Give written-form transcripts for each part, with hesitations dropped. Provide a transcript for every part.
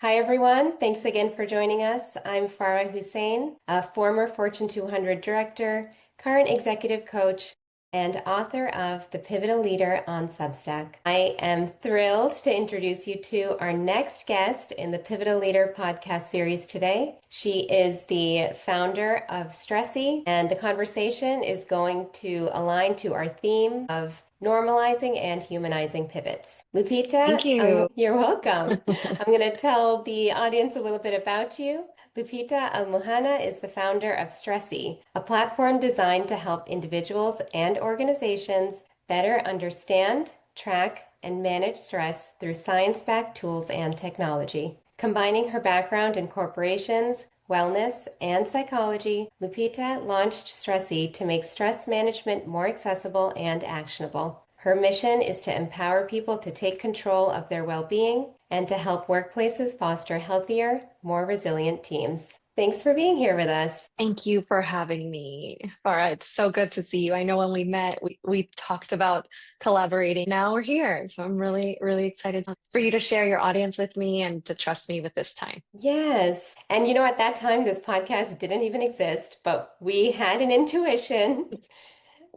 Hi, everyone. Thanks again for joining us. I'm Farah Hussain, a former Fortune 200 director, current executive coach, and author of The Pivotal Leader on Substack. I am thrilled to introduce you to our next guest in the Pivotal Leader podcast series today. She is the founder of Stressie, and the conversation is going to align to our theme of normalizing and humanizing pivots. Thank Lupita, you. you're welcome. I'm going to tell the audience a little bit about you. Lupita Almuhana is the founder of Stressie, a platform designed to help individuals and organizations better understand, track, and manage stress through science-backed tools and technology. Combining her background in corporations, wellness, and psychology, Lupita launched Stressie to make stress management more accessible and actionable. Her mission is to empower people to take control of their well-being and to help workplaces foster healthier, more resilient teams. Thanks for being here with us. Thank you for having me, Farah. It's so good to see you. I know when we met, we talked about collaborating. Now we're here. So I'm really, really excited for you to share your audience with me and to trust me with this time. Yes. And at that time, this podcast didn't even exist, but we had an intuition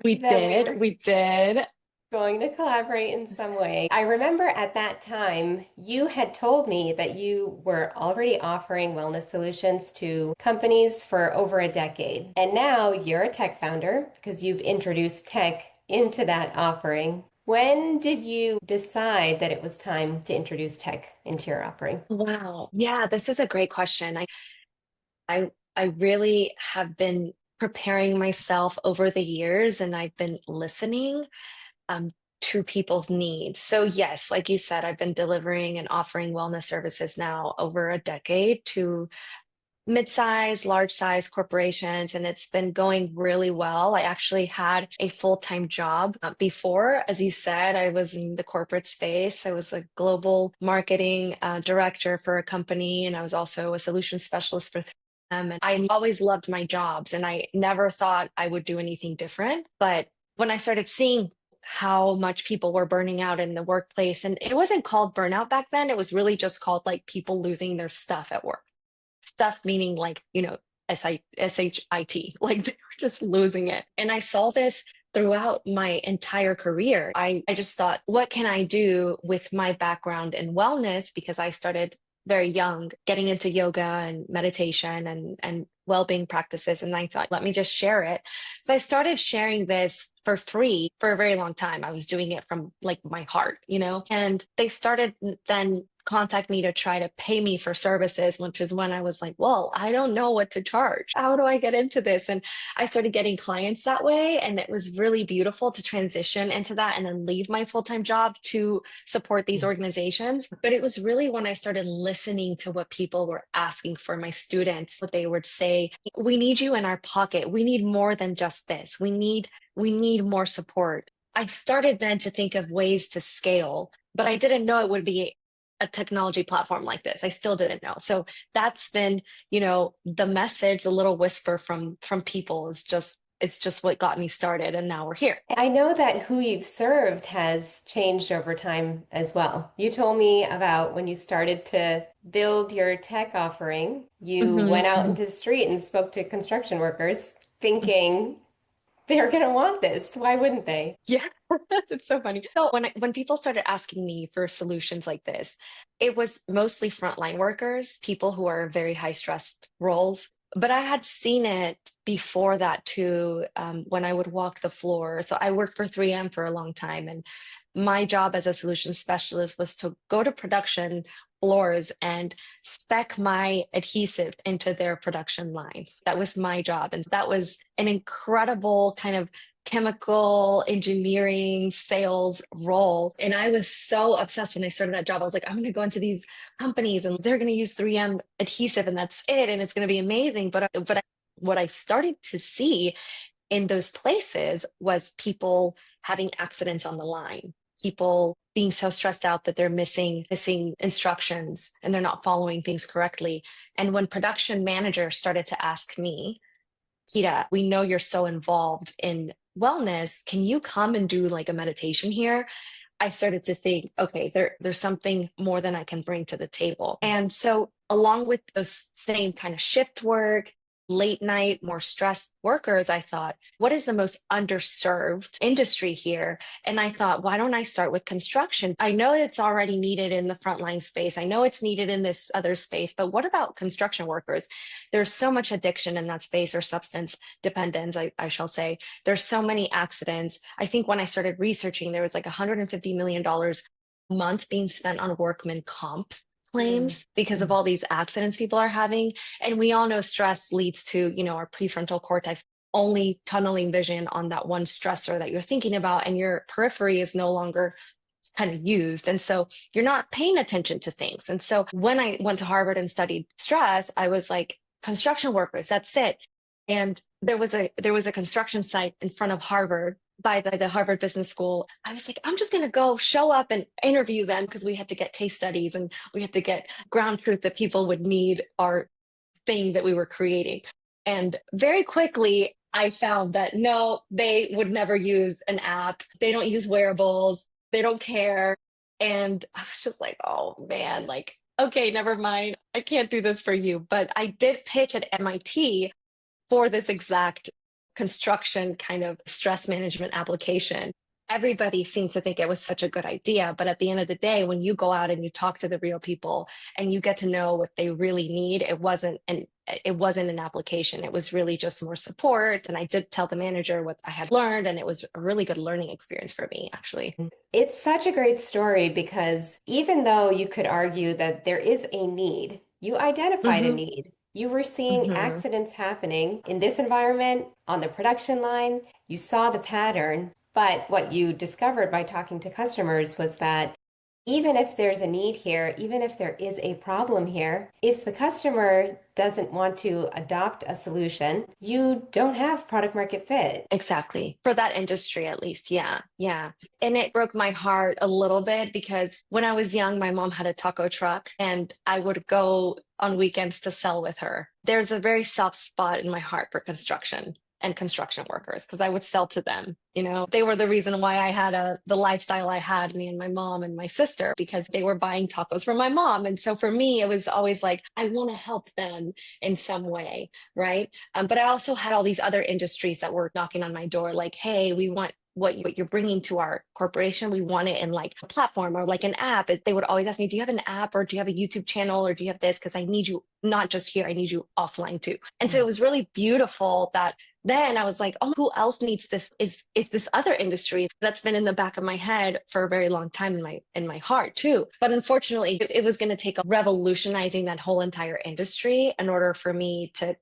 We that we did. were We did. going to collaborate in some way. I remember at that time, you had told me that you were already offering wellness solutions to companies for over a decade. And now you're a tech founder because you've introduced tech into that offering. When did you decide that it was time to introduce tech into your offering? Wow. Yeah, this is a great question. I really have been preparing myself over the years and I've been listening um, to people's needs. So, yes, like you said, I've been delivering and offering wellness services now over a decade to mid-size, large-size corporations, and it's been going really well. I actually had a full-time job before. As you said, I was in the corporate space. I was a global marketing director for a company, and I was also a solution specialist for them. And I always loved my jobs, and I never thought I would do anything different. But when I started seeing how much people were burning out in the workplace, and it wasn't called burnout back then, it was really just called like people losing their stuff at work. Stuff meaning like, shit, like they were just losing it. And I saw this throughout my entire career. I just thought, what can I do with my background in wellness? Because I started very young, getting into yoga and meditation and well-being practices. And I thought, let me just share it. So I started sharing this for free for a very long time. I was doing it from like my heart, and they started then contact me to try to pay me for services, which is when I was like, well, I don't know what to charge. How do I get into this? And I started getting clients that way. And it was really beautiful to transition into that and then leave my full-time job to support these organizations. But it was really when I started listening to what people were asking for, my students, what they would say, we need you in our pocket. We need more than just this. We need more support. I started then to think of ways to scale, but I didn't know it would be a technology platform like this. I still didn't know. So that's been, the message, the little whisper from people is just it's just what got me started and now we're here. I know that who you've served has changed over time as well. You told me about when you started to build your tech offering, you went out Mhm. into the street and spoke to construction workers thinking they're going to want this. Why wouldn't they? Yeah, it's so funny. So when people started asking me for solutions like this, it was mostly frontline workers, people who are very high stressed roles. But I had seen it before that too, when I would walk the floor. So I worked for 3M for a long time, and my job as a solution specialist was to go to production floors and spec my adhesive into their production lines. That was my job, and that was an incredible kind of chemical engineering sales role. And I was so obsessed when I started that job. I was like, I'm going to go into these companies and they're going to use 3M adhesive and that's it. And it's going to be amazing. What I started to see in those places was people having accidents on the line, people being so stressed out that they're missing instructions and they're not following things correctly. And when production managers started to ask me, Kita, we know you're so involved in wellness. Can you come and do like a meditation here? I started to think, okay, there's something more than I can bring to the table. And so, along with those same kind of shift work, late night, more stressed workers, I thought, what is the most underserved industry here? And I thought, why don't I start with construction? I know it's already needed in the frontline space. I know it's needed in this other space, but what about construction workers? There's so much addiction in that space, or substance dependence, I shall say. There's so many accidents. I think when I started researching, there was like $150 million a month being spent on workman comp Mm. claims because of all these accidents people are having. And we all know stress leads to, our prefrontal cortex only tunneling vision on that one stressor that you're thinking about, and your periphery is no longer kind of used. And so you're not paying attention to things. And so when I went to Harvard and studied stress, I was like, construction workers, that's it. And there was a construction site in front of Harvard by the Harvard Business School. I was like, I'm just going to go show up and interview them, because we had to get case studies and we had to get ground truth that people would need our thing that we were creating. And very quickly, I found that no, they would never use an app. They don't use wearables. They don't care. And I was just like, oh man, like, okay, never mind. I can't do this for you. But I did pitch at MIT for this exact construction kind of stress management application. Everybody seemed to think it was such a good idea. But at the end of the day, when you go out and you talk to the real people and you get to know what they really need, it wasn't an application. It was really just more support. And I did tell the manager what I had learned, and it was a really good learning experience for me, actually. It's such a great story because even though you could argue that there is a need, you identified a Hmm. need. You were seeing Hmm. accidents happening in this environment on the production line. You saw the pattern, but what you discovered by talking to customers was that even if there's a need here, even if there is a problem here, if the customer doesn't want to adopt a solution, you don't have product market fit. Exactly. For that industry, at least. Yeah. Yeah. And it broke my heart a little bit because when I was young, my mom had a taco truck and I would go on weekends to sell with her. There's a very soft spot in my heart for construction and construction workers because I would sell to them. They were the reason why I had the lifestyle I had, me and my mom and my sister, because they were buying tacos from my mom. And so for me, it was always like, I want to help them in some way. Right. But I also had all these other industries that were knocking on my door, like, hey, we want what you're bringing to our corporation. We want it in like a platform or like an app. They would always ask me, do you have an app, or do you have a YouTube channel, or do you have this? Because I need you not just here, I need you offline too. And so it was really beautiful that then I was like, oh, who else needs this? Is this other industry that's been in the back of my head for a very long time, in my heart too. But unfortunately, it was going to take a revolutionizing that whole entire industry in order for me to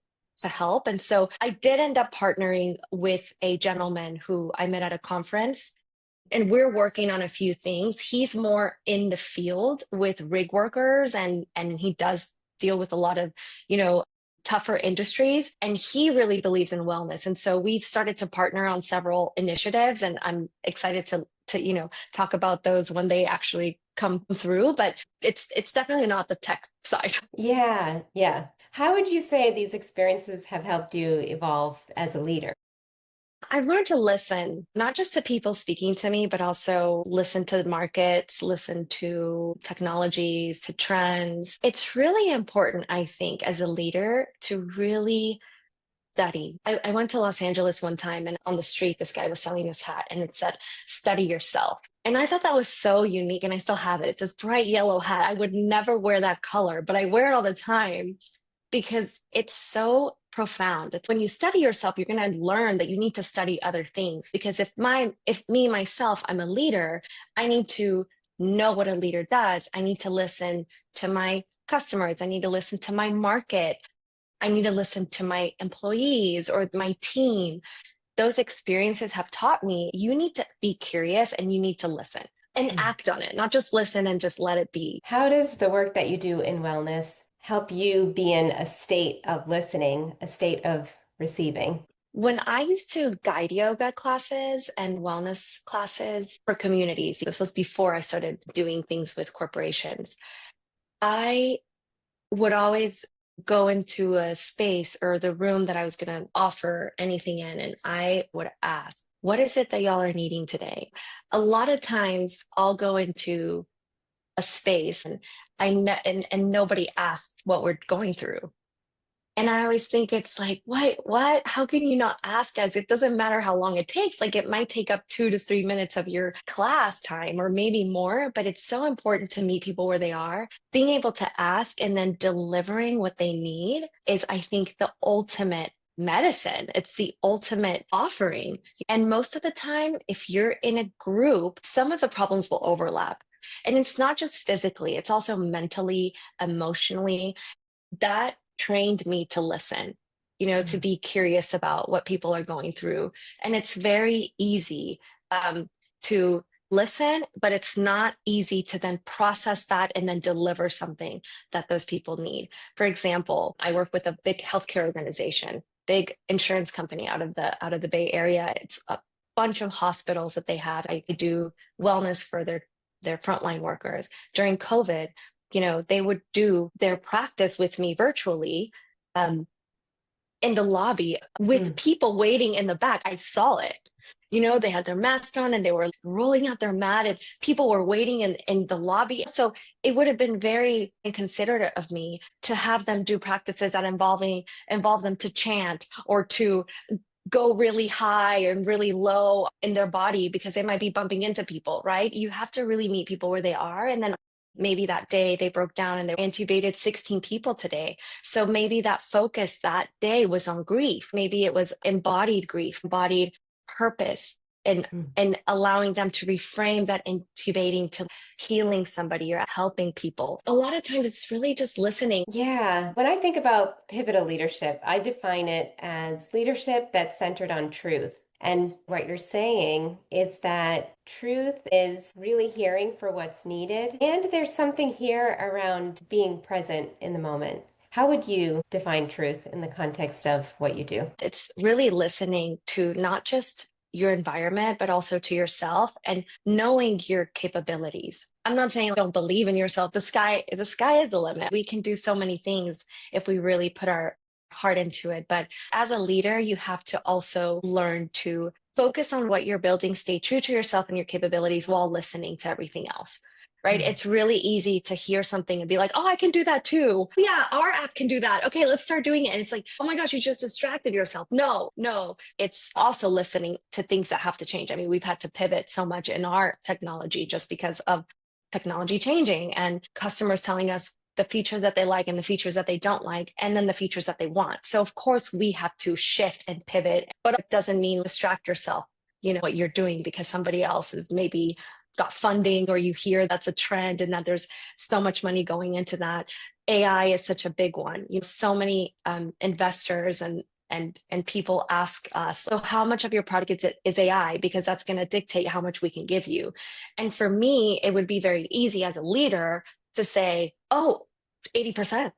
help. And so I did end up partnering with a gentleman who I met at a conference, and we're working on a few things. He's more in the field with rig workers, and he does deal with a lot of, you know, tougher industries, and he really believes in wellness. And so we've started to partner on several initiatives, and I'm excited to talk about those when they actually come through, but it's definitely not the tech side. Yeah, yeah. How would you say these experiences have helped you evolve as a leader? I've learned to listen, not just to people speaking to me, but also listen to the markets, listen to technologies, to trends. It's really important, I think, as a leader to really study. I went to Los Angeles one time, and on the street, this guy was selling his hat and it said, study yourself. And I thought that was so unique, and I still have it. It's this bright yellow hat. I would never wear that color, but I wear it all the time because it's so profound. It's when you study yourself, you're going to learn that you need to study other things. Because if me myself, I'm a leader, I need to know what a leader does. I need to listen to my customers. I need to listen to my market. I need to listen to my employees or my team. Those experiences have taught me you need to be curious and you need to listen and act on it, not just listen and just let it be. How does the work that you do in wellness help you be in a state of listening, a state of receiving? When I used to guide yoga classes and wellness classes for communities, this was before I started doing things with corporations, I would always go into a space or the room that I was going to offer anything in, and I would ask, What is it that y'all are needing today? A lot of times I'll go into a space and and nobody asks what we're going through. And I always think it's like, what? How can you not ask us? It doesn't matter how long it takes. Like it might take up 2 to 3 minutes of your class time or maybe more, but it's so important to meet people where they are. Being able to ask and then delivering what they need is, I think, the ultimate medicine. It's the ultimate offering. And most of the time, if you're in a group, some of the problems will overlap. And it's not just physically, it's also mentally, emotionally. That trained me to listen, to be curious about what people are going through. And it's very easy to listen, but it's not easy to then process that and then deliver something that those people need. For example, I work with a big healthcare organization, big insurance company out of the Bay Area. It's a bunch of hospitals that they have. I do wellness for their frontline workers. During COVID, they would do their practice with me virtually in the lobby with Mm. people waiting in the back. I saw it. They had their mask on and they were rolling out their mat and people were waiting in the lobby. So it would have been very inconsiderate of me to have them do practices that involve them to chant or to go really high and really low in their body because they might be bumping into people, right? You have to really meet people where they are. And then maybe that day they broke down and they intubated 16 people today. So maybe that focus that day was on grief. Maybe it was embodied grief, embodied purpose, and Mm. and allowing them to reframe that intubating to healing somebody or helping people. A lot of times it's really just listening. Yeah, when I think about pivotal leadership, I define it as leadership that's centered on truth. And what you're saying is that truth is really hearing for what's needed. And there's something here around being present in the moment. How would you define truth in the context of what you do? It's really listening to not just your environment, but also to yourself and knowing your capabilities. I'm not saying don't believe in yourself. The sky is the limit. We can do so many things if we really put our heart into it. But as a leader, you have to also learn to focus on what you're building, stay true to yourself and your capabilities while listening to everything else. Right? Mm. It's really easy to hear something and be like, oh, I can do that too. Yeah, our app can do that. Okay, let's start doing it. And it's like, oh my gosh, you just distracted yourself. No, no. It's also listening to things that have to change. I mean, we've had to pivot so much in our technology just because of technology changing and customers telling us the features that they like and the features that they don't like, and then the features that they want. So, of course, we have to shift and pivot, but it doesn't mean distract yourself, what you're doing because somebody else is maybe got funding or you hear that's a trend and that there's so much money going into that. AI is such a big one. So many investors and people ask us, so how much of your product is AI? Because that's going to dictate how much we can give you. And for me, it would be very easy as a leader to say, oh, 80%.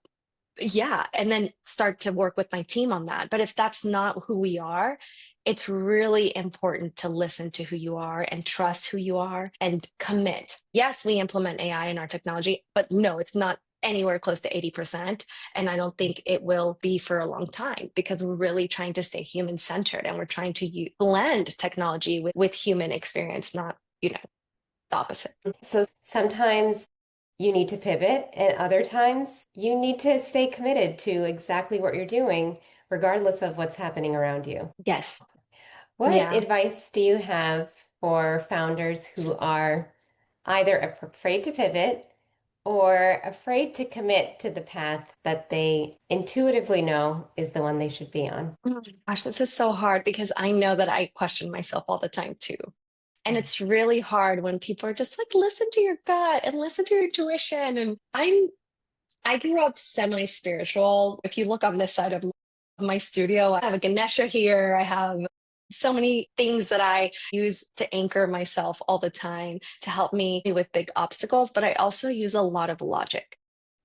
Yeah. And then start to work with my team on that. But if that's not who we are, it's really important to listen to who you are and trust who you are and commit. Yes, we implement AI in our technology, but no, it's not anywhere close to 80%. And I don't think it will be for a long time because we're really trying to stay human centered and we're trying to blend technology with human experience, not, the opposite. So sometimes you need to pivot, and other times you need to stay committed to exactly what you're doing, regardless of what's happening around you. Yes. What Yeah. advice do you have for founders who are either afraid to pivot or afraid to commit to the path that they intuitively know is the one they should be on? Oh my gosh, this is so hard because I know that I question myself all the time too. And it's really hard when people are just like, listen to your gut and listen to your intuition. And I grew up semi-spiritual. If you look on this side of my studio, I have a Ganesha here. I have so many things that I use to anchor myself all the time to help me with big obstacles. But I also use a lot of logic.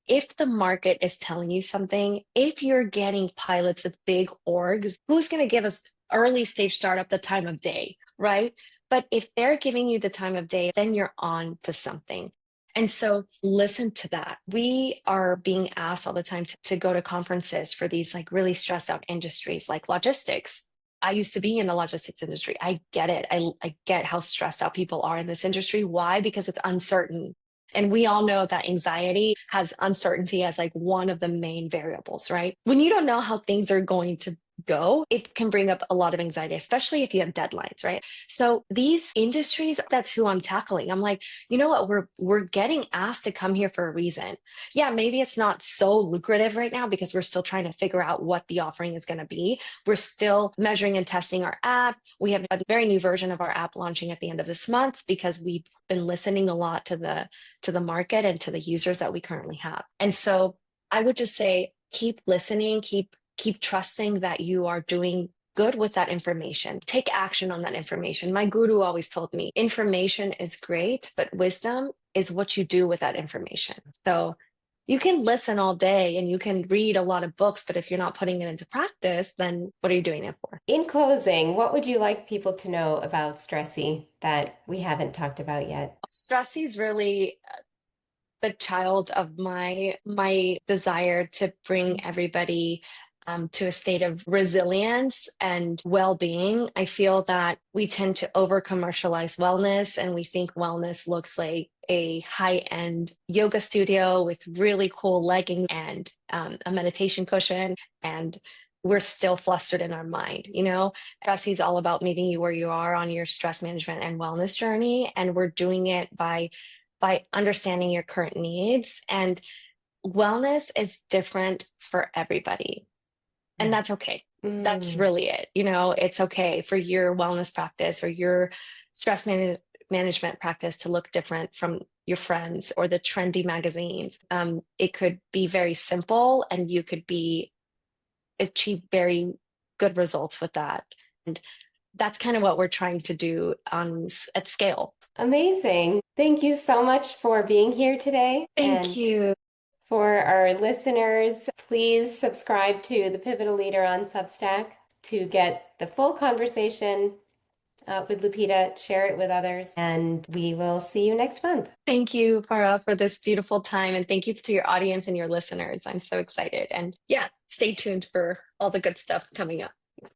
If the market is telling you something, if you're getting pilots with big orgs, who's going to give us early stage startup the time of day, right? But if they're giving you the time of day, then you're on to something. And so listen to that. We are being asked all the time to go to conferences for these like really stressed out industries like logistics. I used to be in the logistics industry. I get it. I get how stressed out people are in this industry. Why? Because it's uncertain. And we all know that anxiety has uncertainty as like one of the main variables, right? When you don't know how things are going to go, it can bring up a lot of anxiety, especially if you have deadlines, right? So these industries, that's who I'm tackling. I'm like, you know what? We're getting asked to come here for a reason. Yeah, maybe it's not so lucrative right now because we're still trying to figure out what the offering is going to be. We're still measuring and testing our app. We have a very new version of our app launching at the end of this month because we've been listening a lot to the market and to the users that we currently have. And so I would just say keep listening, keep trusting that you are doing good with that information. Take action on that information. My guru always told me information is great, but wisdom is what you do with that information. So you can listen all day and you can read a lot of books, but if you're not putting it into practice, then what are you doing it for? In closing, what would you like people to know about Stressie that we haven't talked about yet? Stressie is really the child of my desire to bring everybody to a state of resilience and well-being. I feel that we tend to over commercialize wellness, and we think wellness looks like a high-end yoga studio with really cool leggings and a meditation cushion, and we're still flustered in our mind. Stress is all about meeting you where you are on your stress management and wellness journey, and we're doing it by understanding your current needs. And wellness is different for everybody. And that's okay. That's Mm. really it. It's okay for your wellness practice or your management practice to look different from your friends or the trendy magazines. It could be very simple and you could achieve very good results with that. And that's kind of what we're trying to do at scale. Amazing. Thank you so much for being here today. Thank And you. for our listeners, please subscribe to the Pivotal Leader on Substack to get the full conversation with Lupita. Share it with others, and we will see you next month. Thank you, Farah, for this beautiful time. And thank you to your audience and your listeners. I'm so excited. And yeah, stay tuned for all the good stuff coming up.